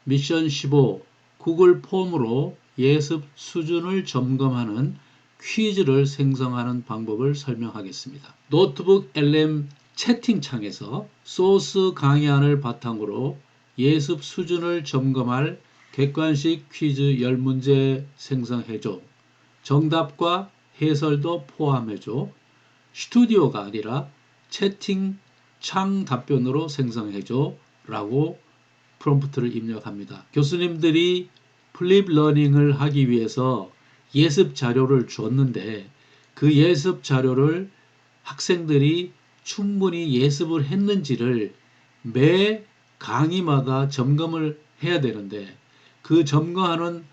미션 15 구글 폼으로 예습 수준을 점검하는 퀴즈를 생성하는 방법을 설명하겠습니다. 노트북 LM 채팅창에서 소스 강의안을 바탕으로 예습 수준을 점검할 객관식 퀴즈 10문제 생성해줘. 정답과 해설도 포함해줘. 스튜디오가 아니라 채팅창 답변으로 생성해줘 라고 프롬프트를 입력합니다. 교수님들이 플립 러닝을 하기 위해서 예습 자료를 줬는데 그 예습 자료를 학생들이 충분히 예습을 했는지를 매 강의마다 점검을 해야 되는데 그 점검하는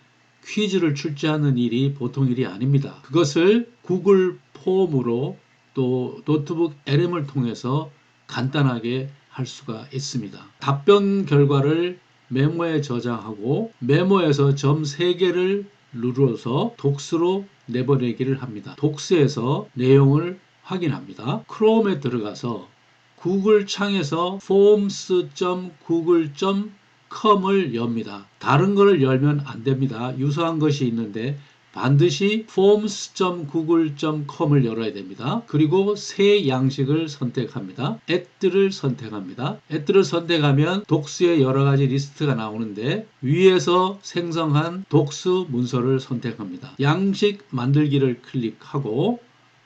퀴즈를 출제하는 일이 보통 일이 아닙니다. 그것을 구글 폼으로 또 노트북 LM을 통해서 간단하게 할 수가 있습니다. 답변 결과를 메모에 저장하고 메모에서 점 3개를 눌러서 독스로 내보내기를 합니다. 독스에서 내용을 확인합니다. 크롬에 들어가서 구글 창에서 forms.google.com을 엽니다. 다른 걸 열면 안 됩니다. 유사한 것이 있는데 반드시 forms.google.com을 열어야 됩니다. 그리고 새 양식을 선택합니다. add를 선택합니다. add를 선택하면 독스의 여러 가지 리스트가 나오는데 위에서 생성한 독스 문서를 선택합니다. 양식 만들기를 클릭하고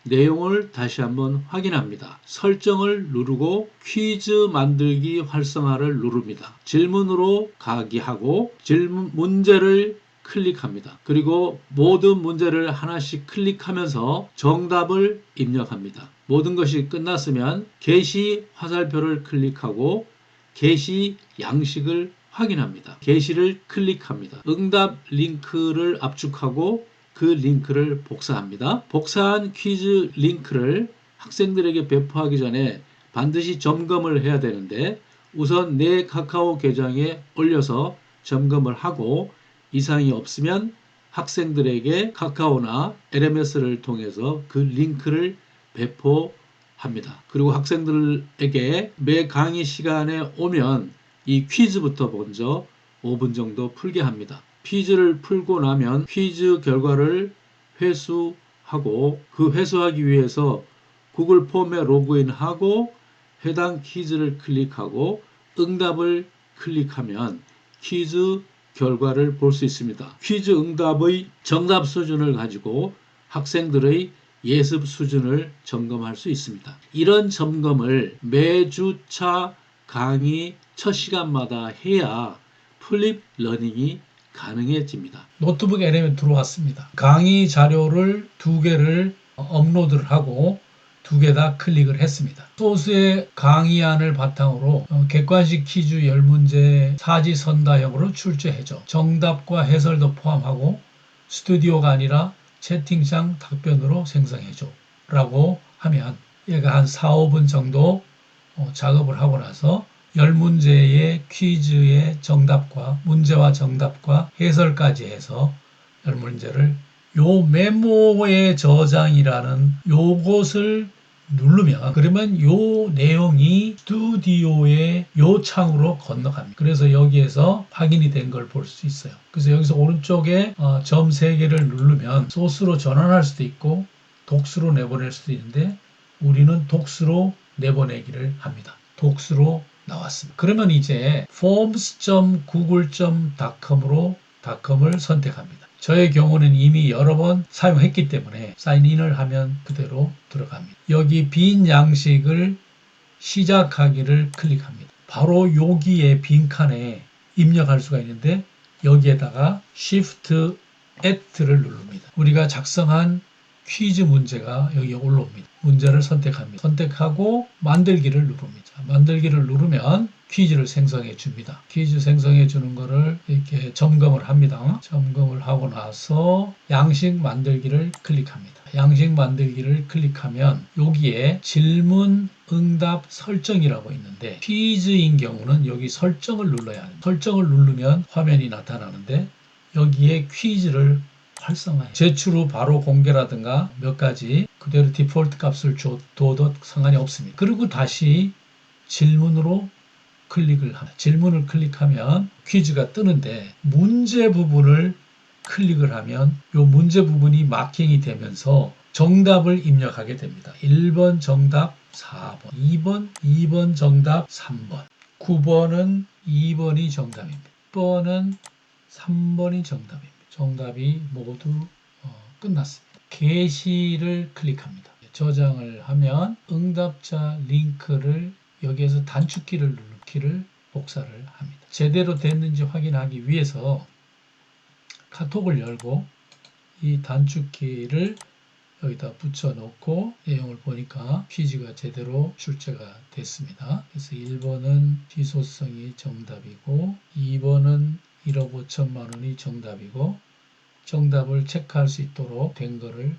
내용을 다시 한번 확인합니다. 설정을 누르고 퀴즈 만들기 활성화를 누릅니다. 질문으로 가기 하고 질문 문제를 클릭합니다. 그리고 모든 문제를 하나씩 클릭하면서 정답을 입력합니다. 모든 것이 끝났으면 게시 화살표를 클릭하고 게시 양식을 확인합니다. 게시를 클릭합니다. 응답 링크를 압축하고 그 링크를 복사합니다. 복사한 퀴즈 링크를 학생들에게 배포하기 전에 반드시 점검을 해야 되는데 우선 내 카카오 계정에 올려서 점검을 하고 이상이 없으면 학생들에게 카카오나 LMS를 통해서 그 링크를 배포합니다. 그리고 학생들에게 매 강의 시간에 오면 이 퀴즈부터 먼저 5분 정도 풀게 합니다. 퀴즈를 풀고 나면 퀴즈 결과를 회수하고 그 회수하기 위해서 구글 폼에 로그인하고 해당 퀴즈를 클릭하고 응답을 클릭하면 퀴즈 결과를 볼 수 있습니다. 퀴즈 응답의 정답 수준을 가지고 학생들의 예습 수준을 점검할 수 있습니다. 이런 점검을 매주차 강의 첫 시간마다 해야 플립 러닝이 가능해집니다. 노트북 LM에 들어왔습니다. 강의 자료를 2개를 업로드를 하고 2개 다 클릭을 했습니다. 소스의 강의안을 바탕으로 객관식 퀴즈 10문제 사지선다형으로 출제해줘. 정답과 해설도 포함하고 스튜디오가 아니라 채팅창 답변으로 생성해줘 라고 하면 얘가 한 4, 5분 정도 작업을 하고 나서 10문제의 퀴즈의 정답과 문제와 정답과 해설까지 해서 10문제를 요 메모의 저장이라는 요것을 누르면 그러면 요 내용이 스튜디오의 요 창으로 건너갑니다. 그래서 여기에서 확인이 된 걸 볼 수 있어요. 그래서 여기서 오른쪽에 점 3개를 누르면 소스로 전환할 수도 있고 독스로 내보낼 수도 있는데 우리는 독스로 내보내기를 합니다. 독스로 나왔습니다. 그러면 이제 forms.google.com을 선택합니다. 저의 경우는 이미 여러 번 사용했기 때문에 사인인을 하면 그대로 들어갑니다. 여기 빈 양식을 시작하기를 클릭합니다. 바로 여기에 빈칸에 입력할 수가 있는데 여기에다가 Shift Add를 누릅니다. 우리가 작성한 퀴즈 문제가 여기에 올라옵니다. 문제를 선택합니다. 선택하고 만들기를 누릅니다. 만들기를 누르면 퀴즈를 생성해 줍니다. 퀴즈 생성해 주는 거를 이렇게 점검을 합니다. 점검을 하고 나서 양식 만들기를 클릭합니다. 양식 만들기를 클릭하면 여기에 질문, 응답, 설정이라고 있는데 퀴즈인 경우는 여기 설정을 눌러야 합니다. 설정을 누르면 화면이 나타나는데 여기에 퀴즈를 활성화해. 제출 후 바로 공개라든가 몇 가지 그대로 디폴트 값을 둬도 상관이 없습니다. 그리고 다시 질문으로 클릭을 합니다. 질문을 클릭하면 퀴즈가 뜨는데 문제 부분을 클릭을 하면 이 문제 부분이 마킹이 되면서 정답을 입력하게 됩니다. 1번 정답 4번, 2번 정답 3번, 9번은 2번이 정답입니다. 10번은 3번이 정답입니다. 정답이 모두 끝났습니다. 게시를 클릭합니다. 저장을 하면 응답자 링크를 여기에서 단축키를 누르기를 복사를 합니다. 제대로 됐는지 확인하기 위해서 카톡을 열고 이 단축키를 여기다 붙여 놓고 내용을 보니까 퀴즈가 제대로 출제가 됐습니다. 그래서 1번은 희소성이 정답이고 2번은 1억 5천만 원이 정답이고 정답을 체크할 수 있도록 된 거를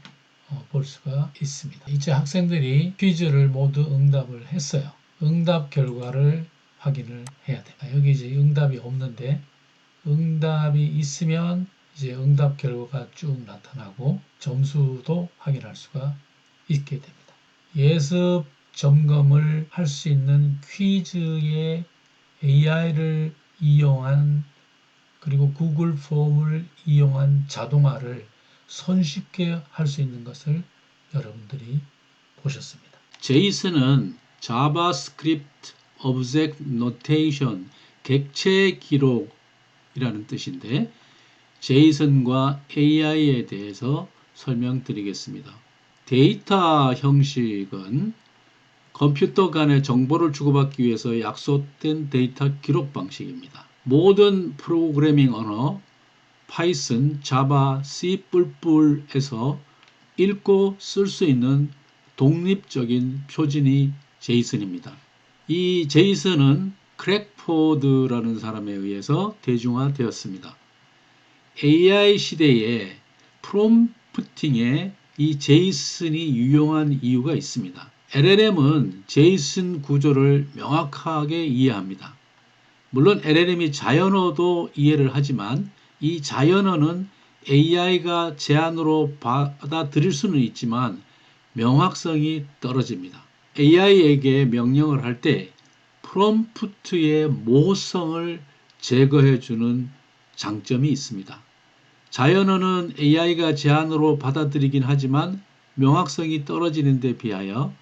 볼 수가 있습니다. 이제 학생들이 퀴즈를 모두 응답을 했어요. 응답 결과를 확인을 해야 됩니다. 여기 이제 응답이 없는데 응답이 있으면 이제 응답 결과가 쭉 나타나고 점수도 확인할 수가 있게 됩니다. 예습 점검을 할 수 있는 퀴즈에 AI를 이용한 그리고 구글 폼을 이용한 자동화를 손쉽게 할 수 있는 것을 여러분들이 보셨습니다. 제이슨은 자바스크립트 오브젝트 노테이션 객체 기록이라는 뜻인데 제이슨과 AI에 대해서 설명드리겠습니다. 데이터 형식은 컴퓨터 간의 정보를 주고받기 위해서 약속된 데이터 기록 방식입니다. 모든 프로그래밍 언어, 파이썬, 자바, C++에서 읽고 쓸 수 있는 독립적인 표준이 제이슨입니다. 이 제이슨은 크랙포드라는 사람에 의해서 대중화되었습니다. AI 시대에 프롬프팅에 이 제이슨이 유용한 이유가 있습니다. LLM은 제이슨 구조를 명확하게 이해합니다. 물론 LLM이 자연어도 이해를 하지만 이 자연어는 AI가 제한으로 받아들일 수는 있지만 명확성이 떨어집니다. AI에게 명령을 할 때 프롬프트의 모호성을 제거해주는 장점이 있습니다. 자연어는 AI가 제한으로 받아들이긴 하지만 명확성이 떨어지는 데 비하여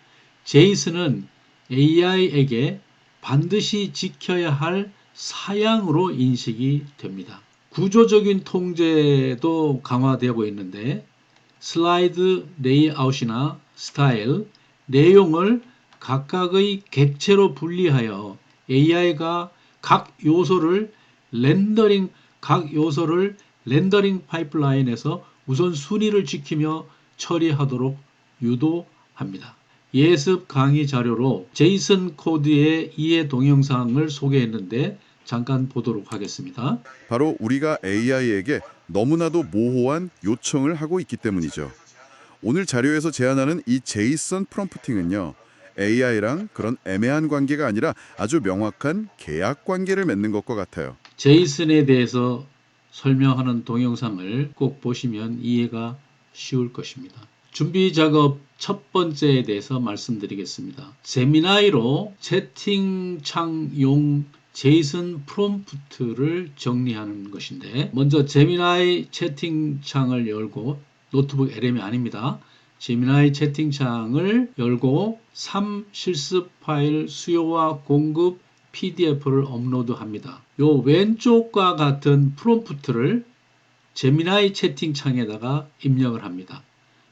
제이슨은 AI에게 반드시 지켜야 할 사양으로 인식이 됩니다. 구조적인 통제도 강화되고 있는데 슬라이드 레이아웃이나 스타일, 내용을 각각의 객체로 분리하여 AI가 각 요소를 렌더링 파이프라인에서 우선 순위를 지키며 처리하도록 유도합니다. 예습 강의 자료로 제이슨 코드의 이해 동영상을 소개했는데 잠깐 보도록 하겠습니다. 바로 우리가 AI에게 너무나도 모호한 요청을 하고 있기 때문이죠. 오늘 자료에서 제안하는 이 제이슨 프롬프팅은요. AI랑 그런 애매한 관계가 아니라 아주 명확한 계약 관계를 맺는 것과 같아요. 제이슨에 대해서 설명하는 동영상을 꼭 보시면 이해가 쉬울 것입니다. 준비 작업 첫 번째에 대해서 말씀드리겠습니다. 제미나이로 채팅창용 제이슨 프롬프트를 정리하는 것인데 먼저 제미나이 채팅창을 열고 노트북 LM이 아닙니다. 제미나이 채팅창을 열고 3 실습 파일 수요와 공급 PDF를 업로드합니다. 요 왼쪽과 같은 프롬프트를 제미나이 채팅창에다가 입력을 합니다.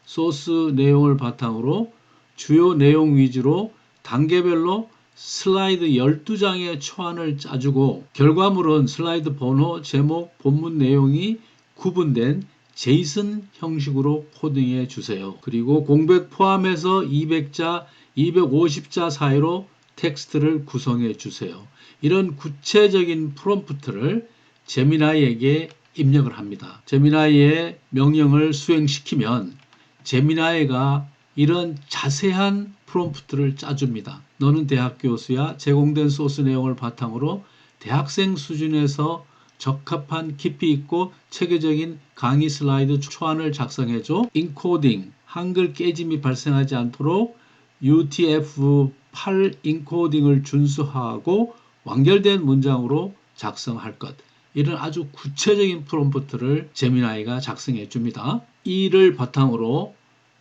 소스 내용을 바탕으로 주요 내용 위주로 단계별로 슬라이드 12장의 초안을 짜주고 결과물은 슬라이드 번호, 제목, 본문 내용이 구분된 제이슨 형식으로 코딩해 주세요. 그리고 공백 포함해서 200자, 250자 사이로 텍스트를 구성해 주세요. 이런 구체적인 프롬프트를 제미나이에게 입력을 합니다. 제미나이의 명령을 수행시키면 제미나이가 이런 자세한 프롬프트를 짜줍니다. 너는 대학 교수야. 제공된 소스 내용을 바탕으로 대학생 수준에서 적합한 깊이 있고 체계적인 강의 슬라이드 초안을 작성해줘. 인코딩, 한글 깨짐이 발생하지 않도록 UTF-8 인코딩을 준수하고 완결된 문장으로 작성할 것. 이런 아주 구체적인 프롬프트를 제미나이가 작성해 줍니다. 이를 바탕으로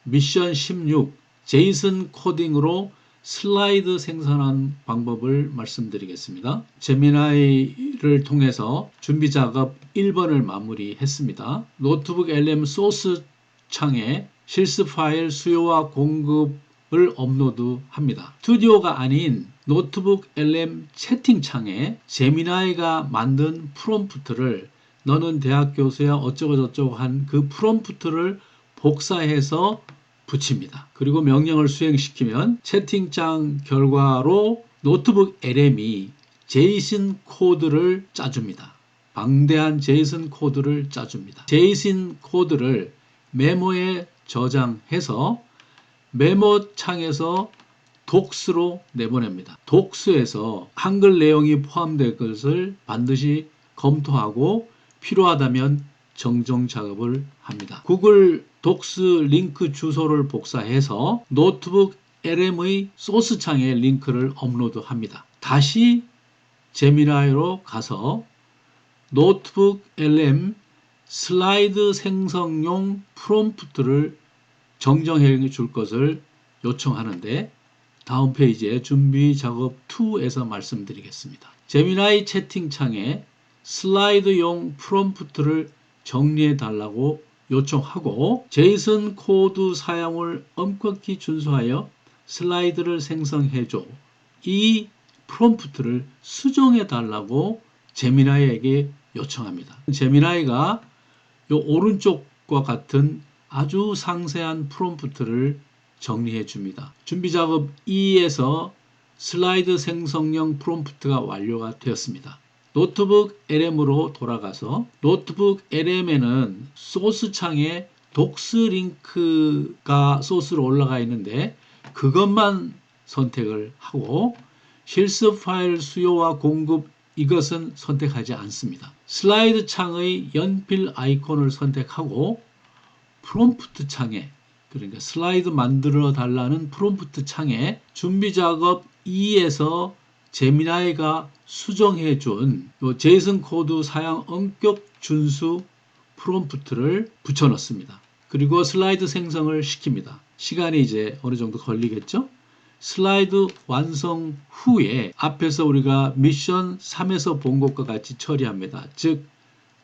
미션 16 제이슨 코딩으로 슬라이드 생산한 방법을 말씀드리겠습니다. 제미나이를 통해서 준비 작업 1번을 마무리했습니다. 노트북 LM 소스 창에 실습 파일 수요와 공급을 업로드합니다. 스튜디오가 아닌 노트북 LM 채팅창에 제미나이가 만든 프롬프트를 너는 대학 교수야 어쩌고 저쩌고 한 그 프롬프트를 복사해서 붙입니다. 그리고 명령을 수행시키면 채팅창 결과로 노트북 LM이 제이슨 코드를 짜줍니다. 방대한 제이슨 코드를 짜줍니다. 제이슨 코드를 메모에 저장해서 메모 창에서 독스로 내보냅니다. 독스에서 한글 내용이 포함된 것을 반드시 검토하고 필요하다면 정정 작업을 합니다. 구글 독스 링크 주소를 복사해서 노트북 LM의 소스 창에 링크를 업로드합니다. 다시 제미나이로 가서 노트북 LM 슬라이드 생성용 프롬프트를 정정해 줄 것을 요청하는데 다음 페이지에 준비 작업 2에서 말씀드리겠습니다. 제미나이 채팅창에 슬라이드용 프롬프트를 정리해 달라고 요청하고 제이슨 코드 사용을 엄격히 준수하여 슬라이드를 생성해 줘. 이 프롬프트를 수정해 달라고 제미나이에게 요청합니다. 제미나이가 요 오른쪽과 같은 아주 상세한 프롬프트를 정리해 줍니다. 준비 작업 2에서 슬라이드 생성형 프롬프트가 완료가 되었습니다. 노트북 LM으로 돌아가서 노트북 LM에는 소스 창에 독스 링크가 소스로 올라가 있는데 그것만 선택을 하고 실습 파일 수요와 공급 이것은 선택하지 않습니다. 슬라이드 창의 연필 아이콘을 선택하고 프롬프트 창에 그러니까 슬라이드 만들어 달라는 프롬프트 창에 준비 작업 2에서 제미나이가 수정해 준 제이슨 코드 사용 엄격 준수 프롬프트를 붙여 넣습니다. 그리고 슬라이드 생성을 시킵니다. 시간이 이제 어느 정도 걸리겠죠? 슬라이드 완성 후에 앞에서 우리가 미션 3에서 본 것과 같이 처리합니다. 즉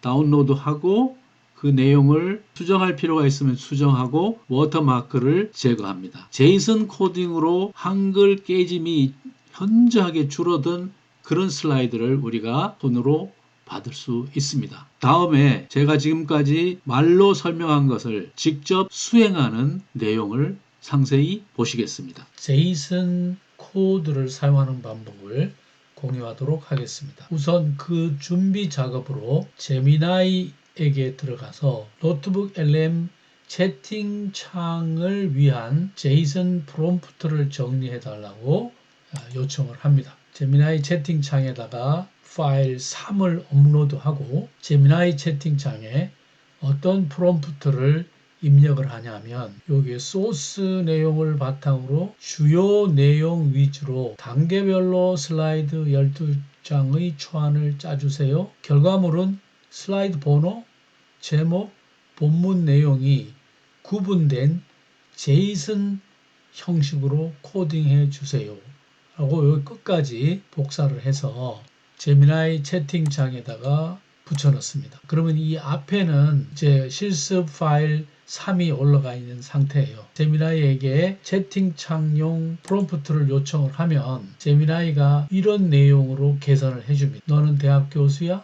다운로드하고 그 내용을 수정할 필요가 있으면 수정하고 워터마크를 제거합니다. 제이슨 코딩으로 한글 깨짐이 현저하게 줄어든 그런 슬라이드를 우리가 손으로 받을 수 있습니다. 다음에 제가 지금까지 말로 설명한 것을 직접 수행하는 내용을 상세히 보시겠습니다. 제이슨 코드를 사용하는 방법을 공유하도록 하겠습니다. 우선 그 준비 작업으로 제미나이에게 들어가서 노트북 LM 채팅창을 위한 제이슨 프롬프트를 정리해 달라고 요청을 합니다. 제미나이 채팅창에다가 파일 3을 업로드하고 제미나이 채팅창에 어떤 프롬프트를 입력을 하냐면 여기 소스 내용을 바탕으로 주요 내용 위주로 단계별로 슬라이드 12장의 초안을 짜주세요. 결과물은 슬라이드 번호, 제목, 본문 내용이 구분된 제이슨 형식으로 코딩해 주세요. 라고 여기 끝까지 복사를 해서 제미나이 채팅창에다가 붙여넣습니다. 그러면 이 앞에는 이제 실습 파일 3이 올라가 있는 상태예요. 제미나이에게 채팅창용 프롬프트를 요청을 하면 제미나이가 이런 내용으로 개선을 해줍니다. 너는 대학 교수야?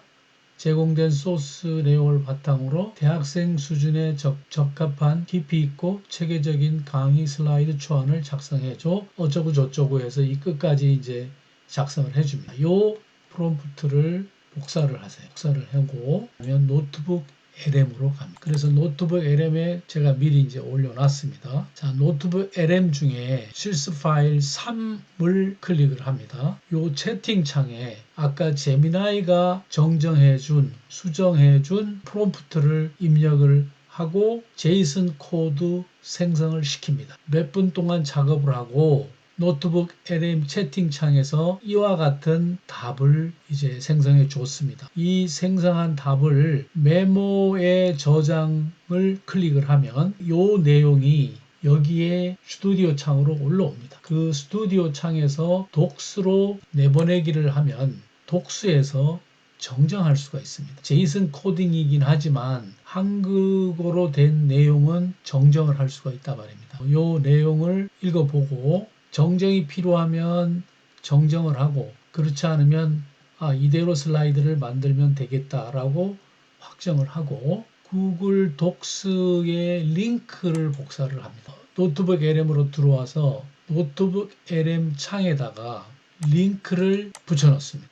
제공된 소스 내용을 바탕으로 대학생 수준에 적합한 깊이 있고 체계적인 강의 슬라이드 초안을 작성해줘. 어쩌고 저쩌고 해서 이 끝까지 이제 작성을 해줍니다. 요 프롬프트를 복사를 하세요. 복사를 하고 그러면 노트북 LM으로 갑니다. 그래서 노트북 LM에 제가 미리 이제 올려놨습니다. 자, 노트북 LM 중에 실습 파일 3을 클릭을 합니다. 요 채팅창에 아까 제미나이가 정정해준, 수정해준 프롬프트를 입력을 하고 제이슨 코드 생성을 시킵니다. 몇 분 동안 작업을 하고 노트북 LM 채팅창에서 이와 같은 답을 이제 생성해 줬습니다. 이 생성한 답을 메모에 저장을 클릭을 하면 이 내용이 여기에 스튜디오 창으로 올라옵니다. 그 스튜디오 창에서 독스로 내보내기를 하면 독스에서 정정할 수가 있습니다. 제이슨 코딩이긴 하지만 한국어로 된 내용은 정정을 할 수가 있단 말입니다. 이 내용을 읽어보고 정정이 필요하면 정정을 하고 그렇지 않으면 이대로 슬라이드를 만들면 되겠다라고 확정을 하고 구글 독스의 링크를 복사를 합니다. 노트북 LM으로 들어와서 노트북 LM 창에다가 링크를 붙여넣습니다.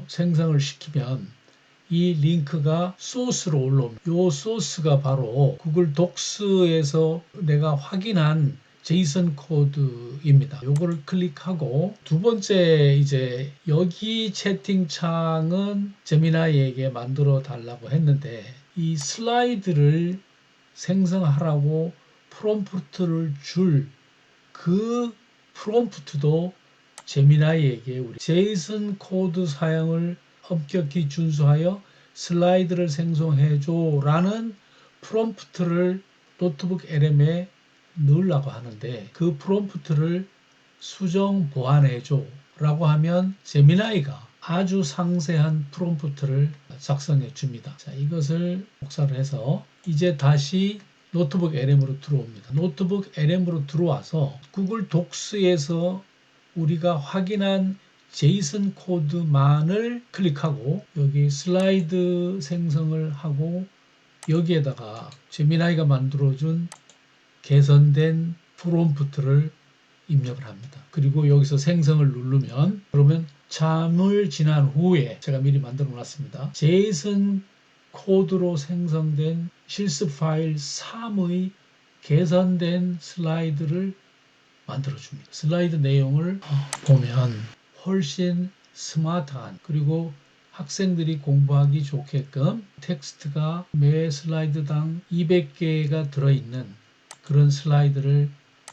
생성을 시키면 이 링크가 소스로 올라옵니다. 이 소스가 바로 구글 독스에서 내가 확인한 제이슨 코드입니다. 요거를 클릭하고 두 번째 이제 여기 채팅창은 제미나이에게 만들어 달라고 했는데 이 슬라이드를 생성하라고 프롬프트를 줄 그 프롬프트도 제미나이에게 우리 제이슨 코드 사용을 엄격히 준수하여 슬라이드를 생성해줘 라는 프롬프트를 노트북 LM에 넣으려고 하는데 그 프롬프트를 수정 보완해줘 라고 하면 제미나이가 아주 상세한 프롬프트를 작성해 줍니다. 자, 이것을 복사를 해서 이제 다시 노트북 LM으로 들어옵니다. 노트북 LM으로 들어와서 구글 독스에서 우리가 확인한 제이슨 코드만을 클릭하고 여기 슬라이드 생성을 하고 여기에다가 제미나이가 만들어준 개선된 프롬프트를 입력을 합니다. 그리고 여기서 생성을 누르면 그러면 잠을 지난 후에 제가 미리 만들어 놨습니다. 제이슨 코드로 생성된 실습 파일 3의 개선된 슬라이드를 만들어줍니다. 슬라이드 내용을 보면 훨씬 스마트한 그리고 학생들이 공부하기 좋게끔 텍스트가 매 슬라이드당 200개가 들어있는 그런 슬라이드를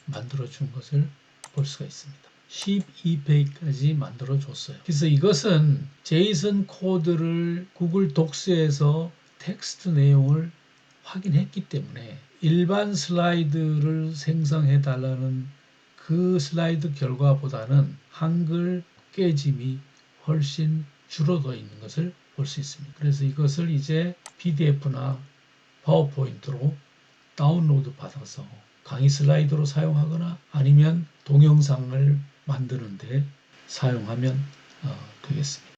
만들어준 것을 볼 수가 있습니다. 12페이지까지 만들어줬어요. 그래서 이것은 제이슨 코드를 구글 독스에서 텍스트 내용을 확인했기 때문에 일반 슬라이드를 생성해 달라는 그 슬라이드 결과보다는 한글 깨짐이 훨씬 줄어들어 있는 것을 볼 수 있습니다. 그래서 이것을 이제 PDF나 파워포인트로 다운로드 받아서 강의 슬라이드로 사용하거나 아니면 동영상을 만드는데 사용하면 되겠습니다.